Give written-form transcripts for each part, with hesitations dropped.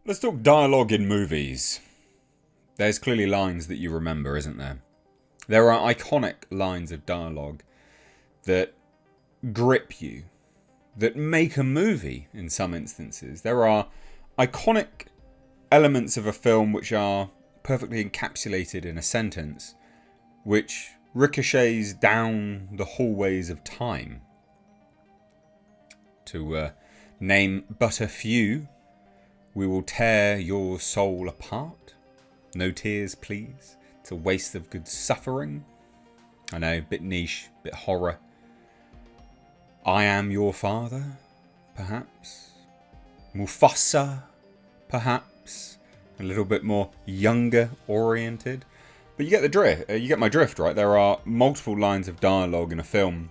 Let's talk dialogue in movies. There's clearly lines that you remember, isn't there? There are iconic lines of dialogue that grip you, that make a movie in some instances. There are iconic elements of a film which are perfectly encapsulated in a sentence, which ricochets down the hallways of time. To name but a few, we will tear your soul apart. No tears, please. It's a waste of good suffering. I know, bit niche, bit horror. I am your father, perhaps. Mufasa, perhaps. A little bit more younger oriented. But you get the drift. You get my drift, right? There are multiple lines of dialogue in a film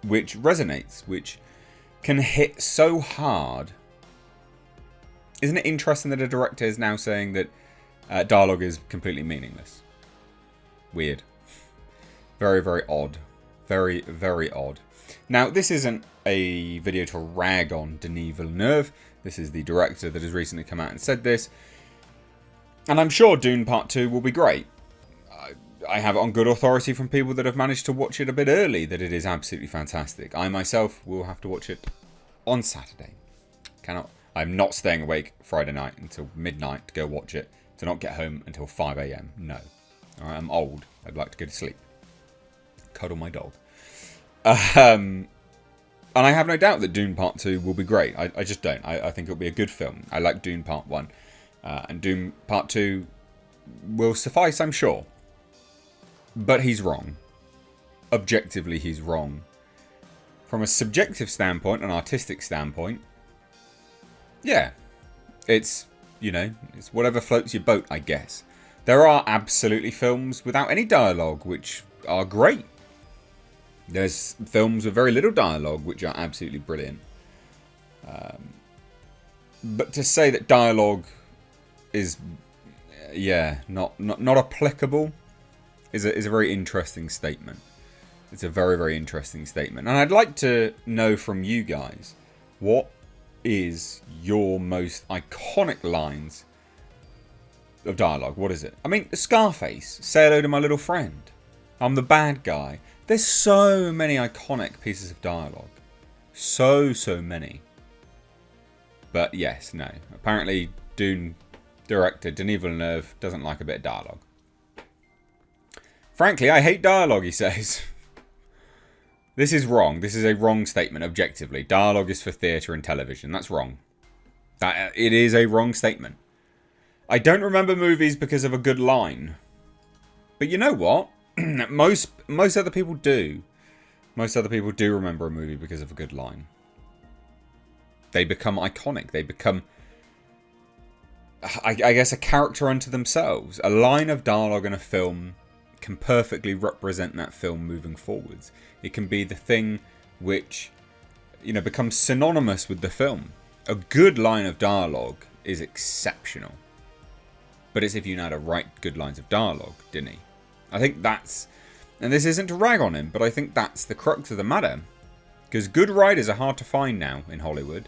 which resonates, which can hit so hard. Isn't it interesting that a director is now saying that dialogue is completely meaningless? Weird. Very, very odd. Very, very odd. Now, this isn't a video to rag on Denis Villeneuve. This is the director that has recently come out and said this. And I'm sure Dune Part 2 will be great. I have it on good authority from people that have managed to watch it a bit early that it is absolutely fantastic. I myself will have to watch it on Saturday. I'm not staying awake Friday night until midnight to go watch it, to not get home until 5 a.m. No. Alright, I'm old. I'd like to go to sleep. Cuddle my dog. And I have no doubt that Dune Part 2 will be great. I just don't. I think it'll be a good film. I like Dune Part 1. And Dune Part 2 will suffice, I'm sure. But he's wrong. Objectively, he's wrong. From a subjective standpoint, an artistic standpoint, yeah, it's whatever floats your boat, I guess. There are absolutely films without any dialogue which are great. There's films with very little dialogue which are absolutely brilliant. But to say that dialogue is, not applicable is a very interesting statement. It's a very, very interesting statement. And I'd like to know from you guys, what is your most iconic lines of dialogue? What is it? I mean, Scarface, say hello to my little friend. I'm the bad guy. There's so many iconic pieces of dialogue. So many. But yes, no. Apparently, Dune director Denis Villeneuve doesn't like a bit of dialogue. Frankly, I hate dialogue, he says. This is wrong. This is a wrong statement, objectively. Dialogue is for theatre and television. That's wrong. It is a wrong statement. I don't remember movies because of a good line. But you know what? Most other people do. Most other people do remember a movie because of a good line. They become iconic. They become, I guess, a character unto themselves. A line of dialogue in a film can perfectly represent that film moving forwards. It can be the thing which, becomes synonymous with the film. A good line of dialogue is exceptional. But it's if you know how to write good lines of dialogue, didn't he? I think that's, and this isn't to rag on him, but I think that's the crux of the matter. Because good writers are hard to find now in Hollywood.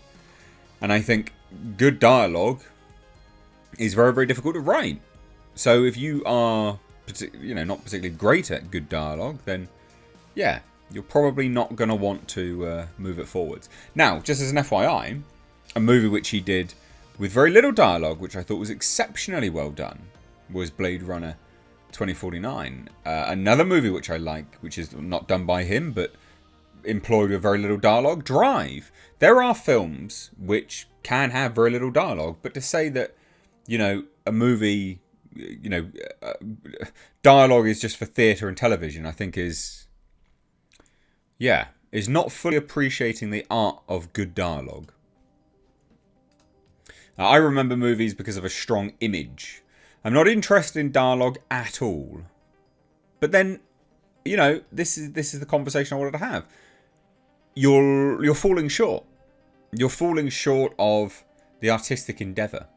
And I think good dialogue is very, very difficult to write. So if you are, not particularly great at good dialogue, then yeah, you're probably not going to want to move it forwards. Now, just as an FYI, a movie which he did with very little dialogue, which I thought was exceptionally well done, was Blade Runner 2049. Another movie which I like, which is not done by him, but employed with very little dialogue, Drive. There are films which can have very little dialogue, but to say that, a movie, dialogue is just for theatre and television, I think is not fully appreciating the art of good dialogue. Now, I remember movies because of a strong image. I'm not interested in dialogue at all. But then, this is the conversation I wanted to have. You're falling short. You're falling short of the artistic endeavour.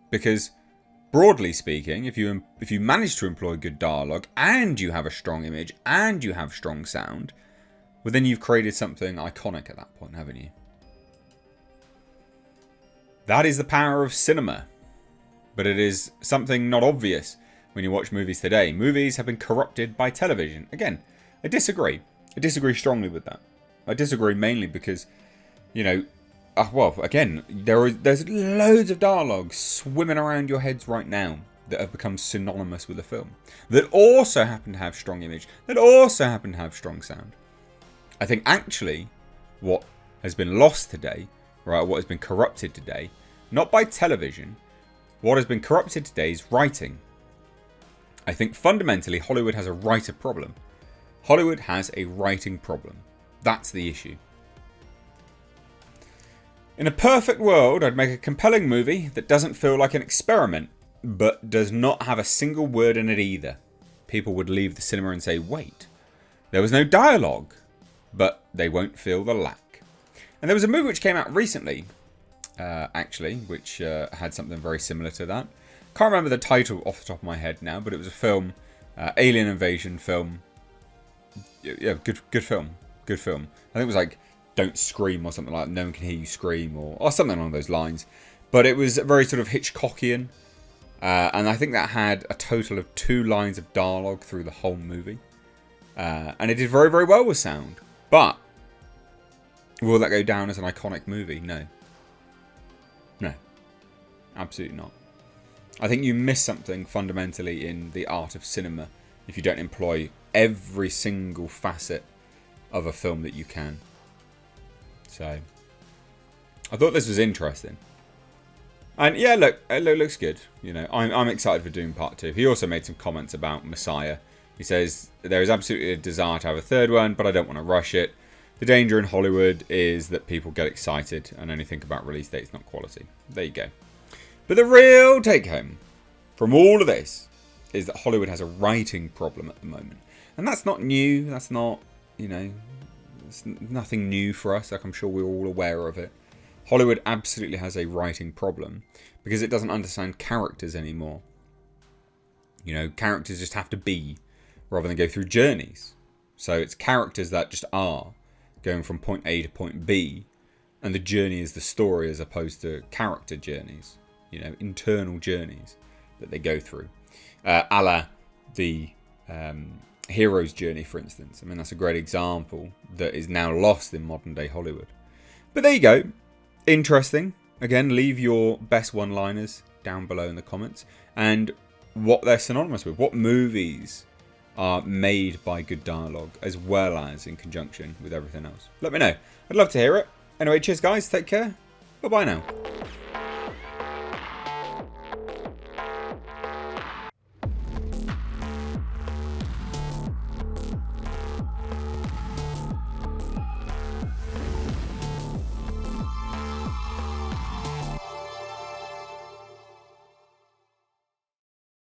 Because, broadly speaking, if you manage to employ good dialogue and you have a strong image and you have strong sound, well, then you've created something iconic at that point, haven't you? That is the power of cinema. But it is something not obvious when you watch movies today. Movies have been corrupted by television. Again, I disagree. I disagree strongly with that. I disagree mainly because, you know, well, again, there's loads of dialogue swimming around your heads right now that have become synonymous with a film. That also happen to have strong image. That also happen to have strong sound. I think actually what has been lost today, right, what has been corrupted today, not by television, what has been corrupted today is writing. I think fundamentally Hollywood has a writer problem. Hollywood has a writing problem. That's the issue. In a perfect world, I'd make a compelling movie that doesn't feel like an experiment, but does not have a single word in it either. People would leave the cinema and say, wait, there was no dialogue, but they won't feel the lack. And there was a movie which came out recently, actually, which had something very similar to that. Can't remember the title off the top of my head now, but it was a film, alien invasion film. Yeah, good film. Good film. I think it was like Don't Scream or something like that. No one can hear you scream or something along those lines. But it was very sort of Hitchcockian. And I think that had a total of 2 lines of dialogue through the whole movie. And it did very, very well with sound. But will that go down as an iconic movie? No. No. Absolutely not. I think you miss something fundamentally in the art of cinema if you don't employ every single facet of a film that you can. So, I thought this was interesting. And yeah, look, it looks good. You know, I'm excited for Dune Part 2. He also made some comments about Messiah. He says, there is absolutely a desire to have a third one, but I don't want to rush it. The danger in Hollywood is that people get excited and only think about release dates, not quality. There you go. But the real take home from all of this is that Hollywood has a writing problem at the moment. And that's not new. That's not, you know, it's nothing new for us. Like, I'm sure we're all aware of it. Hollywood absolutely has a writing problem because it doesn't understand characters anymore. You know, characters just have to be rather than go through journeys. So it's characters that just are going from point A to point B, and the journey is the story as opposed to character journeys, you know, internal journeys that they go through. A la the hero's journey, for instance. I mean, that's a great example that is now lost in modern day Hollywood. But there you go. Interesting. Again, leave your best one-liners down below in the comments and what they're synonymous with. What movies are made by good dialogue as well as in conjunction with everything else. Let me know. I'd love to hear it. Anyway, cheers guys. Take care. Bye-bye now.